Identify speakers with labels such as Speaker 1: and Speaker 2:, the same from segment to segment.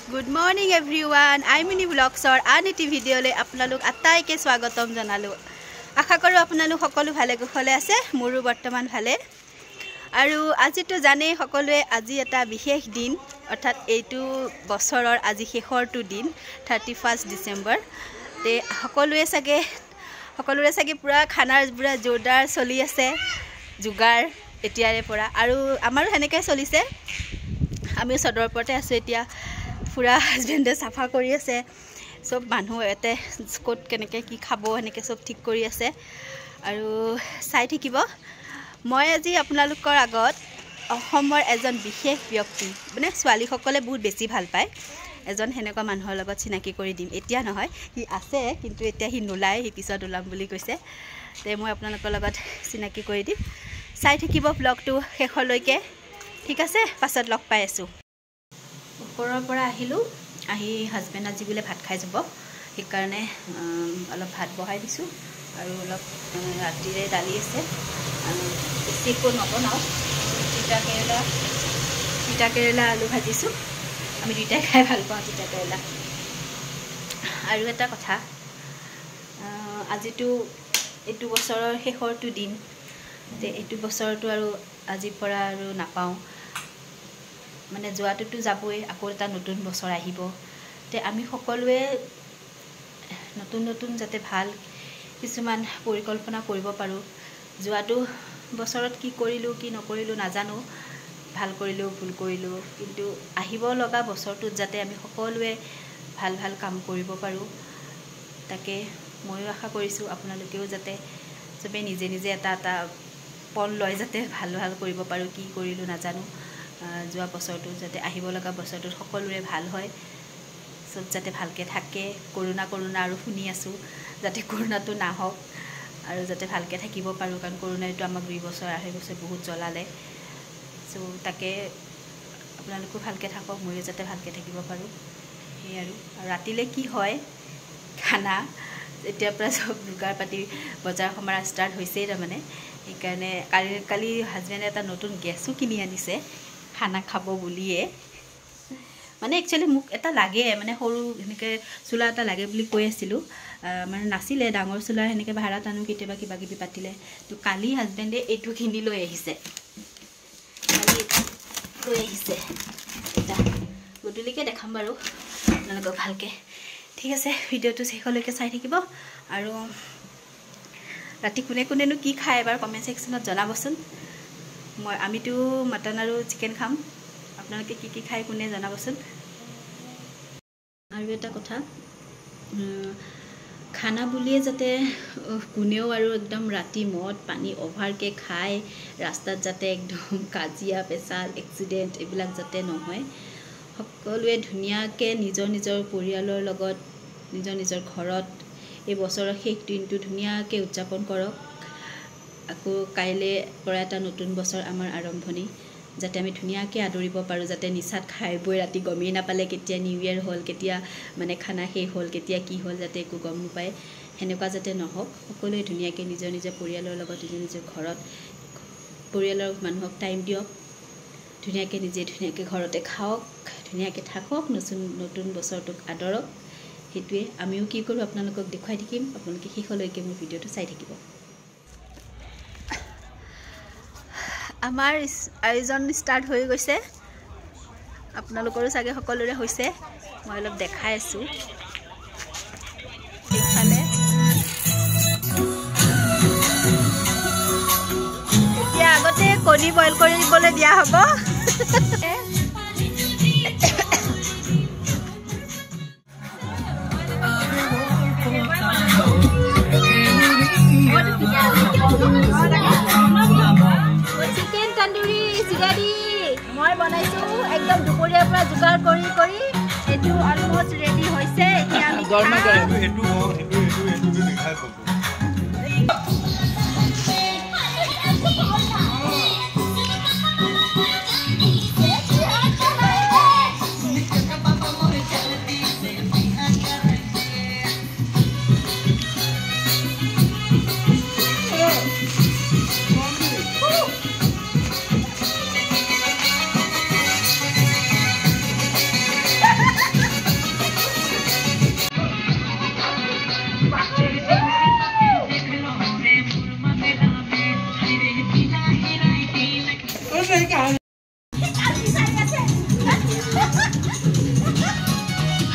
Speaker 1: Good morning everyone. I'm Mini Vlogsor Aniti video le apnalok attaike swagatom janalu. Asha koru apnalok সকলো ভালে কুশলে আছে মোৰো বৰ্তমান ভালে আৰু আজি তো জানে সকলোৱে আজি এটা বিশেষ দিন অৰ্থাৎ এইটো বছৰৰ আজি শেষৰটো দিন 31 ডিসেম্বৰ তে সকলোৰে সাগে পুৰা খানাৰ পুৰা জোৰদাৰ চলি আছে जुगार এতিয়াৰে পৰা আৰু আমাৰো হেনেকৈ চলিছে আমি সদৰ পৰতে আছো এতিয়া পুৰা হাজবেণ্ডে সাফা কৰি আছে সব মানুহ এতে স্কট কেনেকৈ কি খাব হেনেকৈ সব ঠিক কৰি আছে আৰু চাই থাকিব মই আজি আপোনালোকৰ আগত অসমৰ এজন বিশেষ ব্যক্তি মানে ছোৱালী সকলে বহুত বেছি ভাল পায় এজন হেনেকুৱা মানুহৰ লগত চিনাকি কৰি দিম এতিয়া নহয় হি আছে কিন্তু এতিয়া হি নোলাই হি পিছত ওলাম বুলি কৈছে তে মই আপোনালোকৰ লগত চিনাকি কৰি দিম চাই থাকিব ব্লগটো শেষলৈকে ঠিক আছে পাছত লগ পাই আছো ওপৰৰ পৰা আহিলো আহি হাজবেণ্ড আজি বিলে ভাত খাই যাব সেইকাৰণে অলপ ভাত বহাই দিছো আৰু অলপ ৰাতিৰে দালি আছে আৰু বেছিকৈ নবনাও তিতা কেৰেলা আলু ভাজিছো আমি দুটাই খাই ভাল পাওঁ তিতা কেৰেলা আৰু এটা কথা আজিটো এইটো বছৰৰ শেষৰটো দিন তে এইটো বছৰটো আৰু আজি পৰা আৰু নাপাওঁ মানে যোৱাটোতো যাবই আকৌ এটা নতুন বছৰ আহিব তে আমি সকলোৱে নতুন যাতে ভাল কিছুমান পৰিকল্পনা কৰিব পাৰো যোৱাটো বছৰত কি কৰিলো কি নকৰিলো নাজানো ভাল কৰিলো ভুল কৰিলো কিন্তু আহিব লগা বছৰটোত যাতে আমি সকলোৱে ভাল কাম কৰিব পাৰো তাকে মইও আশা কৰিছো আপোনালোকেও যাতে সবে নিজে এটা পল লয় যাতে ভাল কৰিব পাৰো কি কৰিলো নাজানো যোৱা বছৰটো যাতে আহিব লগা বছৰটোত সকলোৰে ভাল হয় সব যাতে ভালকে থাকে কৰোনা আৰু শুনি আছো যাতে কৰোনাটো নাহক আৰু যাতে ভালকে থাকিব পাৰো কাৰণ কৰোনাটো আমাক 2 বছৰ আহে গৈছে বহুত জ্বলালে সো তাকে আপোনালোকো ভালকে থাকক মই যাতে ভালকে থাকিব পাৰো এই আৰু ৰাতিলে কি হয় খানা এতিয়া প্ৰা সব দুগাৰ পাতি বজাৰ সমাৰা ষ্টাৰ্ট হৈছে মানে এইকাৰণে কালি হাজবেণ্ডে এটা নতুন গেছও কিনি আনিছে খানা খাব বুলিয়ে মানে একচুয়ালি মোক এটা লাগে মানে সৰু হেনেকে চুলা এটা লাগে বুলি কৈ আছিল মানে নাছিলে ডাঙৰ চুলা হেনেকে ভাড়া টানো কিবা কিবি পাতিলে তো কালি হাজবেণ্ডে এটো কিনি লৈ আহিছে এটা গধুলিকে দেখাম বাৰু আপোনালোকক ভালকে ঠিক আছে ভিডিওটো শেষলৈকে চাই থাকিব আৰু ৰাতি কোনেনো কি খায় এবাৰ কমেন্ট সেকশনত জনাবচোন আমিতো মটন আৰু চিকেন খাম আপোনালোকে কি খায় কোনে জনাবচোন আৰু এটা কথা খানা বুলিয়ে যাতে কোনেও আৰু একদম ৰাতি মদ পানী ওভাৰকে খায় ৰাস্তাত যাতে একদম কাজিয়া পেছাল এক্সিডেন্ট এইবিলাক যাতে নহয় সকলোৱে ধুনিয়াকে নিজৰ পৰিয়ালৰ লগত নিজৰ ঘৰত এই বছৰৰ শেষ দিনটো ধুনিয়াকে উদযাপন কৰক আকৌ কাইলে পৰা এটা নতুন বছৰ আমাৰ আৰম্ভণি যাতে আমি ধুনিয়াকে আদৰিব পাৰো যাতে নিছাত খাই বৈ ৰাতি গমেই নাপালে কেতিয়া নিউ ইয়াৰ হল কেতিয়া মানে খানা শেষ হল কেতিয়া কি হল যাতে একো গম নাপায় হেনেকুৱা যাতে নহওক সকলোৱে ধুনিয়াকে নিজৰ পৰিয়ালৰ লগত নিজৰ ঘৰত পৰিয়ালৰ মানুহক টাইম দিয়ক ধুনিয়াকে ধুনিয়াকে ঘৰতে খাওক ধুনিয়াকে থাকক নতুন বছৰটোক আদৰক হেতুৱে আমিও কি কৰো আপোনালোকক দেখুৱাই থাকিম আপোনালোকে শেষলৈকে মোৰ ভিডিওটো চাই থাকিব আমাৰ আয়োজন ষ্টাৰ্ট হৈ গৈছে আপোনালোকৰো সাগে সকলোৰে হৈছে মই অলপ দেখাই আছো ইফালে এতিয়া আগতে কণী বইল কৰিবলৈ দিয়া হ'ব চিকেন তন্দুৰী চিৰাদি মই বনাইছো একদম দুপৰীয়াৰ পৰা জুগাৰ কৰি এটো অলমোস্ট ৰেডি হৈছে এতিয়া আমি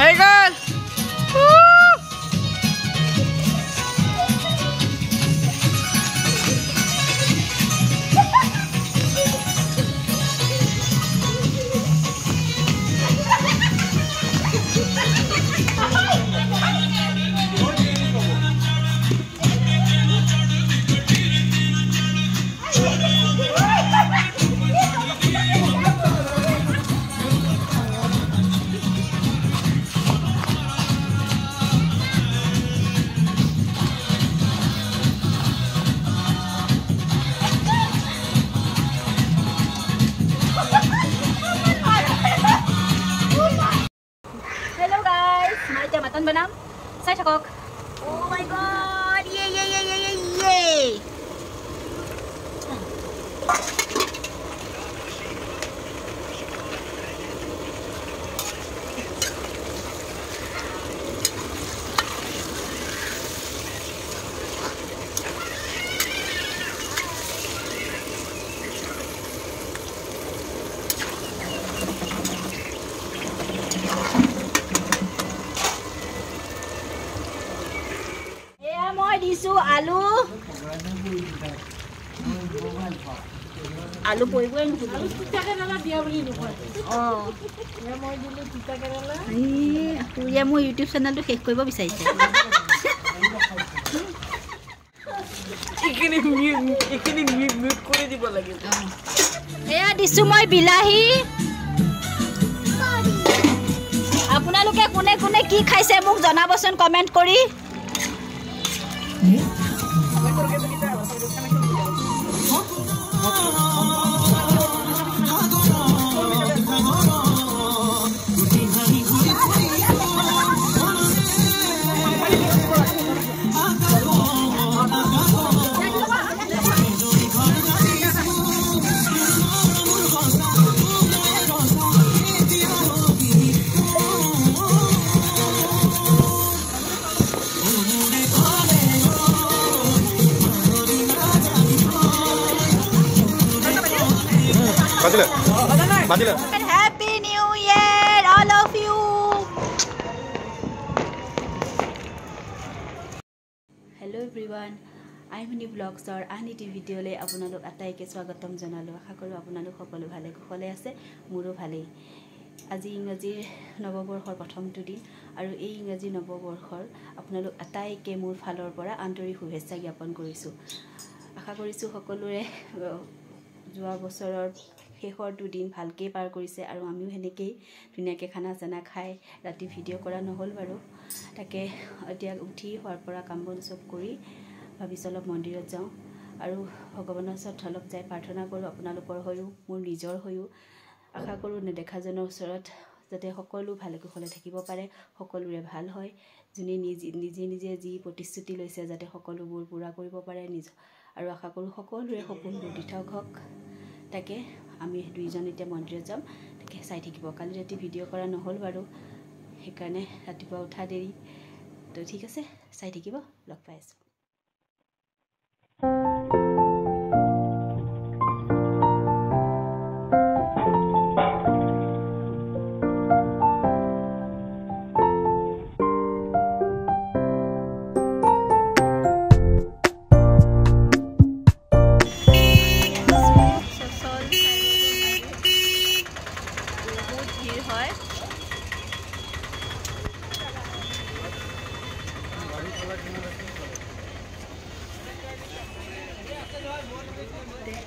Speaker 2: Hey girl!
Speaker 1: Mutton banam. Sai thakok. Oh my god. Yay. Disu alu poibo en alu titakerala dia boli nuko oh ya moi dilu titakerala ya moi YouTube channel to shesh koibo bisaise
Speaker 2: ikini mute kore dibo lage
Speaker 1: eya disu moi bilahi আপোনালোকে কোনে কোনে কি খাইছে মোক জনাবচোন comment কৰি Happy New Year, all of you. Hello everyone, I'm Mini Vlogs or Anity video le আপোনালোক আটাইকে স্বাগতম জনালো আশা কৰো আপোনালোক সকলো ভালে কুশলে আছে মোৰো ভালে আজি ইংৰাজীৰ নৱবৰ্ষৰ প্ৰথমটো দিন আৰু এই ইংৰাজী নৱবৰ্ষৰ আপোনালোক আটাইকে মোৰ ফালৰ পৰা আন্তৰিক শুভেচ্ছা জ্ঞাপন কৰিছো আশা কৰিছো সকলোৰে যোৱা বছৰৰ শেষৰ দুদিন ভালকৈ পাৰ কৰিছে আৰু আমিও হেনেকেই ধুনীয়াকৈ খানা চানা খাই ৰাতি ভিডিঅ' কৰা নহ'ল বাৰু তাকে এতিয়া উঠি হোৱাৰ পৰা কাম বন চব কৰি ভাবিছোঁ অলপ মন্দিৰত যাওঁ আৰু ভগৱানৰ ওচৰত অলপ যাই প্ৰাৰ্থনা কৰোঁ আপোনালোকৰ হৈও মোৰ নিজৰ হৈও আশা কৰোঁ নেদেখাজনৰ ওচৰত যাতে সকলো ভালে কুশলে থাকিব পাৰে সকলোৰে ভাল হয় যোনে নিজে যি প্ৰতিশ্ৰুতি লৈছে যাতে সকলোবোৰ পূৰা কৰিব পাৰে আৰু আশা কৰোঁ সকলোৰে সপোনবোৰ দিঠক হওক তাকে আমি দুইজন এতিয়া মন্দিৰত যাম তাকে চাই থাকিব কালি ৰাতি ভিডিঅ' কৰা নহ'ল বাৰু সেইকাৰণে ৰাতিপুৱা উঠা দেৰি তো ঠিক আছে চাই থাকিব লগ পাই আছোঁ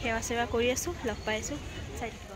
Speaker 1: সেৱা সেৱা কৰি আছোঁ লগ পাই আছোঁ চাই থাকিব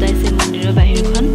Speaker 1: পাইছে মন্দিৰৰ বাহিৰখন।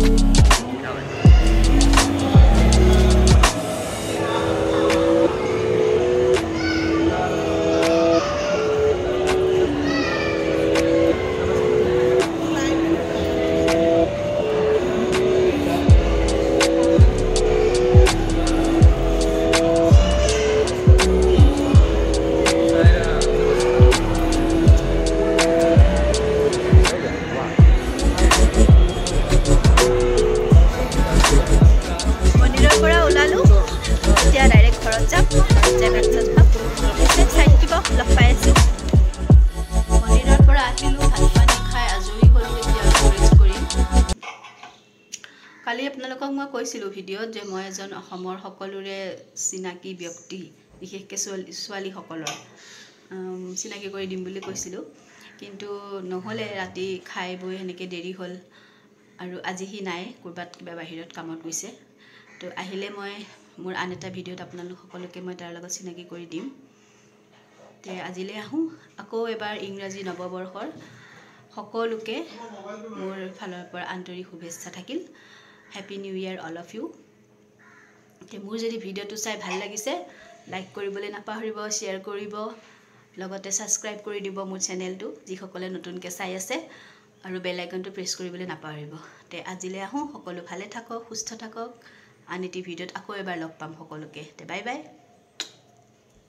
Speaker 1: কালি আপোনালোকক মই কৈছিলোঁ ভিডিঅ'ত যে মই এজন অসমৰ সকলোৰে চিনাকি ব্যক্তি, বিশেষকৈ ছোৱালীসকলৰ চিনাকি কৰি দিম বুলি কৈছিলোঁ, কিন্তু নহ'লে ৰাতি খাই বৈ সেনেকৈ দেৰি হ'ল আৰু আজি সি নাই, ক'ৰবাত কিবা বাহিৰত কামত গৈছে। তো আহিলে মই মোৰ আন এটা ভিডিঅ'ত আপোনালোক সকলোকে মই তাৰ লগত চিনাকি কৰি দিম। তে আজিলৈ আহোঁ। আকৌ এবাৰ ইংৰাজী নৱবৰ্ষৰ সকলোকে মোৰ ফালৰ পৰা আন্তৰিক শুভেচ্ছা থাকিল। Happy new year all of you. মোৰ যদি ভিডিঅ'টো চাই ভাল লাগিছে লাইক কৰিবলৈ নাপাহৰিব, শ্বেয়াৰ কৰিব, লগতে ছাবস্ক্ৰাইব কৰি দিব মোৰ চেনেলটো যিসকলে নতুনকৈ চাই আছে, আৰু বেল আইকনটো প্ৰেছ কৰিবলৈ নাপাহৰিব। তে আজিলৈ আহোঁ। সকলো ভালে থাকক, সুস্থ থাকক। আন এটি ভিডিঅ'ত আকৌ এবাৰ লগ পাম সকলোকে। তে বাই বাই।